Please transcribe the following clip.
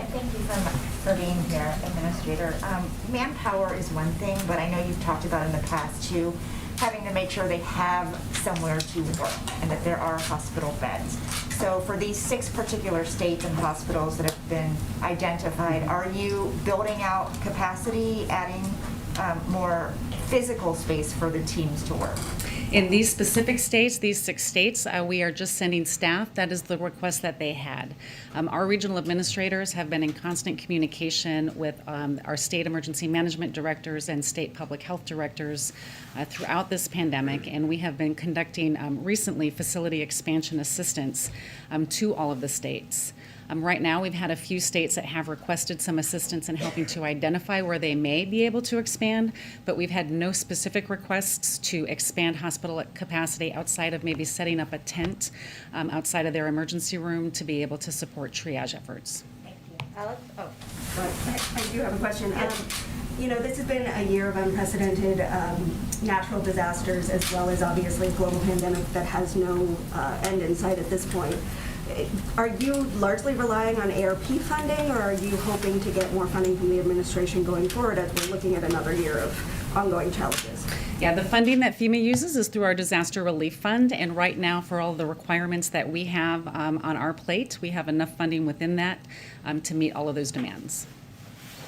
thank you so much for being here, Administrator. Manpower is one thing, but I know you've talked about in the past too, having to make sure they have somewhere to work and that there are hospital beds. So for these 6 particular states and hospitals that have been identified, are you building out capacity, adding more physical space for the teams to work? In these specific states, these 6 states, we are just sending staff. That is the request that they had. Our regional administrators have been in constant communication with our state emergency management directors and state public health directors throughout this pandemic, and we have been conducting recently facility expansion assistance to all of the states. Right now, we've had a few states that have requested some assistance in helping to identify where they may be able to expand, but we've had no specific requests to expand hospital capacity outside of maybe setting up a tent outside of their emergency room to be able to support triage efforts. Thank you. Alex? Oh. I do have a question. This has been a year of unprecedented natural disasters as well as obviously a global pandemic that has no end in sight at this point. Are you largely relying on ARP funding, or are you hoping to get more funding from the administration going forward as we're looking at another year of ongoing challenges? Yeah, the funding that FEMA uses is through our disaster relief fund, and right now for all the requirements that we have on our plate, we have enough funding within that to meet all of those demands.